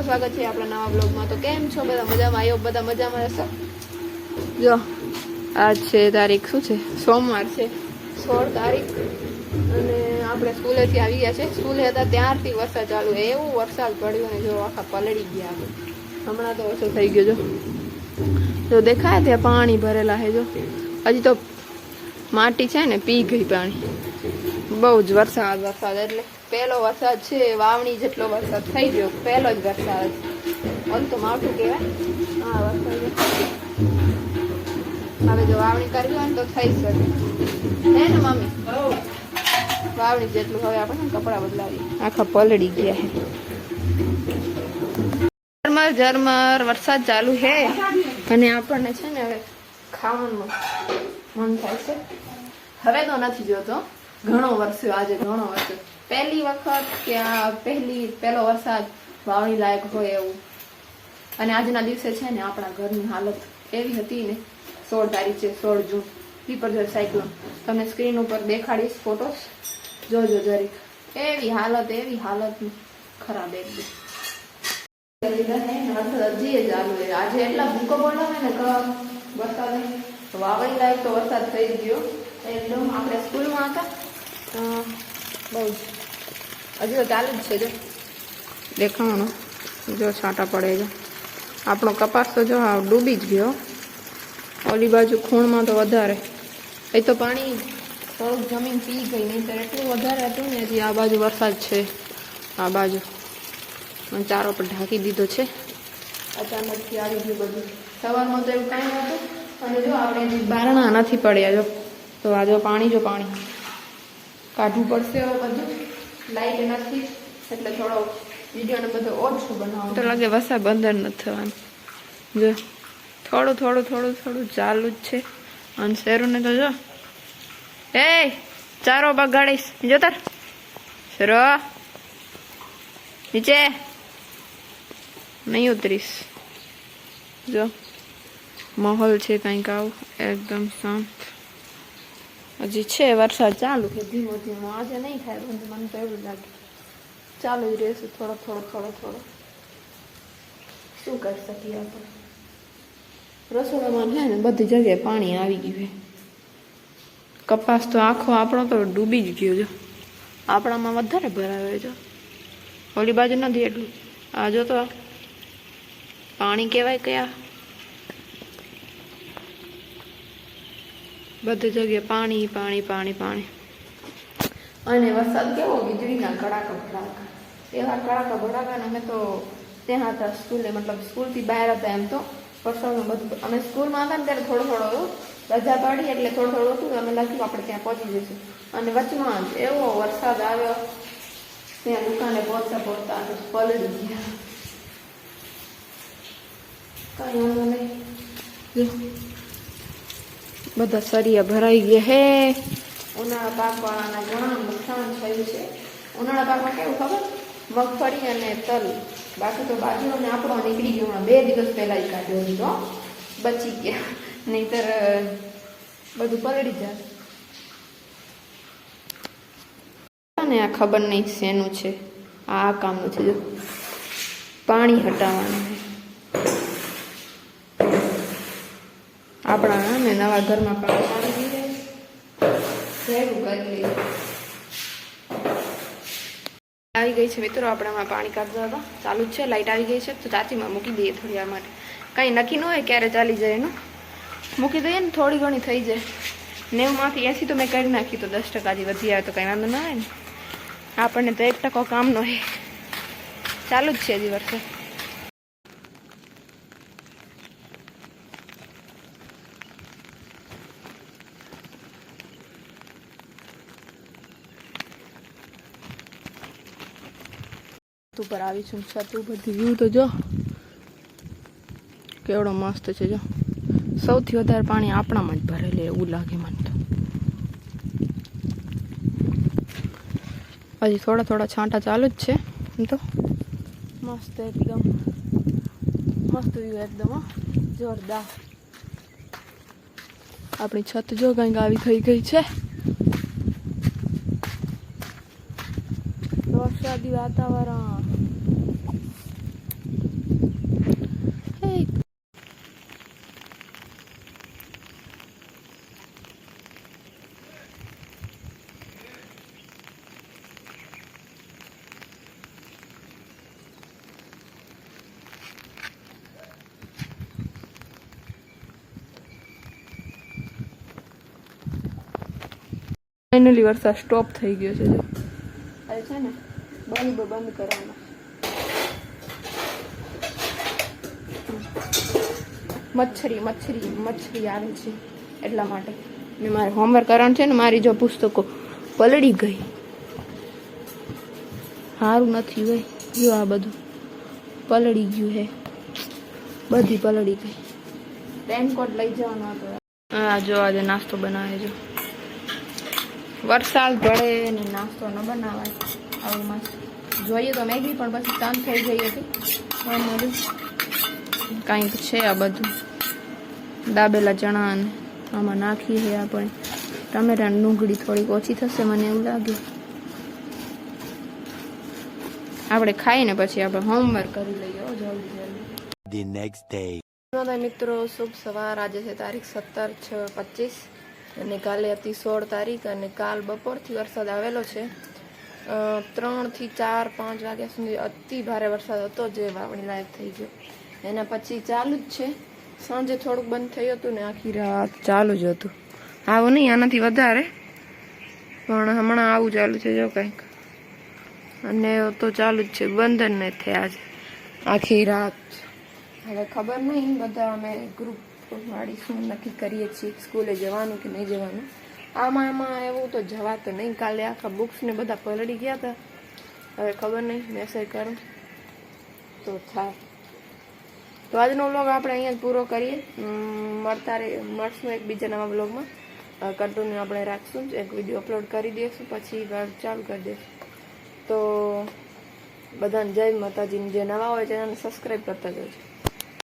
સ્વાગત છે આપણા નવા બ્લોગમાં। તો કેમ છો બધા? મજામાં? આવ્યો બધા મજામાં હશો? જો આજ છે તારીખ શું છે? સોમવાર છે 16 તારીખ અને આપણે સ્કૂલેથી આવી ગયા છે। સ્કૂલે હતા ત્યારથી વરસાદ ચાલુ, એવું વરસાદ પડ્યો ને જો આખા પલળી ગયા આપણે। હમણાં તો ઓછો થઈ ગયો, જો દેખાય ત્યાં પાણી ભરેલા છે। જો હજી તો માટી છે ને પી ગઈ પાણી, બહુ જ વરસાદ એટલે પહેલો વરસાદ છે, વાવણી જેટલો વરસાદ થઈ ગયો, પહેલો જ વરસાદ। ઓલ તો માવઠું કહેવાય। હા વરસાદ હવે જો વાવણી કરવી હોય ને તો થઈ શકે હે ને મમ્મી? વાવણી જેટલું હવે આપણે કપડાં બદલાવીએ, આખા પલળી ગયા છે। ઝરમર ઝરમર વરસાદ ચાલુ છે અને આપણને છે ને હવે ખાવાનું મન થાય છે। હવે તો નથી જોતો, ઘણો વરસ્યો આજે, ઘણો વરસ્યો। પહેલી વખત કે આ પહેલો વરસાદ વાવણી લાયક હોય એવું। અને આજના દિવસે છે ને આપણા ઘરની હાલત એવી હતી ને, 16 તારીખ છે 16 જૂન, પીપરજોય સાયક્લોન, તમને સ્ક્રીન ઉપર દેખાડીશ ફોટોસ, જોજો જરીક। એવી હાલત ખરાબ એકદમ। હજી ચાલુ છે આજે, એટલા ભૂકો બોલાવે ને વરસાદ વાવણી લાયક તો વરસાદ થઈ ગયો એકદમ। આપણે સ્કૂલમાં હતા બહુ જ, હજી તો ચાલુ જ છે। જો દેખાવાનો, જો છાંટા પડે છે। આપણો કપાસ તો જો ડૂબી જ ગયો, ઓલી બાજુ ખૂણમાં તો વધારે, એ તો પાણી થોડુંક જમીન પી ગઈ, નહીં તો એટલું વધારે હતું ને। હજી આ બાજુ વરસાદ છે, આ બાજુ ચારો પર ઢાંકી દીધો છે, અચાનકથી આવી ગયું બધું। સવારમાં તો એવું કાંઈ નહોતું, અને જો આપણે બારણા નથી પડ્યા, જો તો આ જો પાણી કાઢવું પડશે હવે બધું, લાઈટ નથી એટલે થોડો વિડીયોને બધું ઓછું બનાવવું તો લાગે। વરસાદ બંધ નથી થવાનું, જો થોડું ચાલુ જ છે। અને શેરુને તો જો એ ચારો બગાડીશ, જોતર શેરો નીચે નહીં ઉતરીશ। જો માહોલ છે કંઈક આવું એકદમ શાંત, હજી છે વરસાદ ચાલુ કે ધીમો ધીમો, આજે નહીં થાય બંધ, મને તો એવું લાગે ચાલુ જ રહેશે થોડો। શું કરી શકીએ આપણે? રસોડામાં છે ને બધી જગ્યાએ પાણી આવી ગયું છે। કપાસ તો આખો આપણો તો ડૂબી જ ગયો, જો આપણામાં વધારે ભરાવે, જો ઓલી બાજુ નથી એટલું। આ જો તો પાણી કહેવાય કયા, બધી જગ્યાએ પાણી। અને વરસાદ કેવો, વીજળીના કડાકા ભડાકા, એવા કડાકા ભડાકા। અમે તો ત્યાં હતા સ્કૂલે, મતલબ સ્કૂલથી બહાર હતા એમ તો વરસાદમાં બધું। અમે સ્કૂલમાં હતા ને ત્યારે થોડો રજા પાડી એટલે થોડું હતું, અમે લાગ્યું આપણે ત્યાં પહોંચી જઈશું, અને વચમાં જ એવો વરસાદ આવ્યો, ત્યાં દુકાને પહોંચતા પલળી ગયા। કઈ વાંધો નહીં, બધા સરિયા ભરાઈ ગયા હે। ઉનાળા પાકવાળાના ઘણા નુકસાન થયું છે। ઉનાળા પાકમાં કેવું ખબર, મગફળી અને તલ, બાકી તો બાજરો ને આપણો નીકળી ગયો, 2 દિવસ પહેલા જ કાઢ્યો હતો, બચી ગયા, નહીતર બધું પલળી જાય ને। આ ખબર નહીં શેનું છે, આ કામનું છે, જો પાણી હટાવવાનું છે આપણા ને નવા ઘરમાં પાણી આવી ગયું, ભેગું કરી લઈએ। આવી ગઈ છે મિત્રો, આપણે હમણાં પાણી કાઢતા હતા, ચાલુ જ છે, લાઈટ આવી ગઈ છે તો ચાચીમાં મૂકી દઈએ થોડી વાર માટે। કંઈ નક્કી ન હોય ક્યારે ચાલી જાય એનું, મૂકી દઈએ ને થોડી ઘણી થઈ જાય। 90માંથી 80 તો મેં કરી નાખી, તો 10% હજી વધી આવે તો કંઈ વાંધો ના આવે ને। આપણને તો 1% કામનો છે, ચાલુ જ છે હજી વરસાદ। ઉપર આવી છું છત ઉપરથી વ્યૂ તો જો કેવડો મસ્ત છે। જો સૌથી વધારે પાણી આપણામાં જ ભરેલું એવું લાગે મને તો। હજી થોડા છાંટા ચાલુ જ છે, તો મસ્ત એકદમ મસ્ત વ્યૂ એકદમ જોરદાર। આપણી છત જો કંઈક આવી થઈ ગઈ છે, વરસાદી વાતાવરણ। ફાઇનલી વરસાદ સ્ટોપ થઈ ગયો છે. જો હવે છે ને બલ્બ બંધ કરવાનો. મચ્છરી આવે છે એટલા માટે. ને મારે હોમવર્ક કરવાનું છે ને, મારી જો પુસ્તકો પલળી ગઈ. સારું નથી ભાઈ. જો આ બધું પલળી ગયું હે, બધી પલળી ગઈ. રેનકોટ લઈ જવાનો હતો. હા જો આજે નાસ્તો બનાવે. જો વરસાદ પડે ને નાસ્તો ન બનાવાય આવું. જોઈએ તો મેગી પણ પછી શાંત થઈ ગઈ હતી. કાંઈક છે આ બધું દાબેલા ચણા ને આમાં નાખી છે આપણે. ટમેટા ડુંગળી થોડીક ઓછી થશે મને એવું લાગે. આપણે ખાઈને પછી આપણે હોમવર્ક કરી લઈએ જલ્દી. મિત્રો શુભ સવાર. આજે છે તારીખ 17/6/25 અને કાલે હતી 16 તારીખ. અને કાલ બપોરથી વરસાદ આવેલો છે. 3 થી 4 5 વાગ્યા સુધી અતિ ભારે વરસાદ હતો, જે વાવણી લાયક થઈ ગયો. એના પછી ચાલુ જ છે. સાંજે થોડુંક બંધ થયું હતું ને આખી રાત ચાલુ જ હતું. આવું નહીં, આનાથી વધારે, પણ હમણાં આવું ચાલુ છે. જો કંઈક અને તો ચાલુ જ છે, બંધ જ નહીં થયા આજે આખી રાત. હવે ખબર નહીં, બધા અમે ગ્રુપ વાળી શું નક્કી કરીએ છીએ સ્કૂલે જવાનું કે નહીં જવાનું. આમાં એવું તો જવાતું નહીં. કાલે આખા બુક્સ ને બધા પલળી ગયા હતા. હવે ખબર નહીં, મેસેજ કરું તો થાય. તો આજનો વ્લોગ આપણે અહીંયા જ પૂરો કરીએ. મળશું એક બીજા નવા વ્લોગમાં. કન્ટિન્યુ આપણે રાખશું, એક વિડીયો અપલોડ કરી દઈશું, પછી ચાલુ કરી દઈશું. તો બધાને જય માતાજી. જે નવા હોય ચેનલને સબસ્ક્રાઈબ કરતા જજો.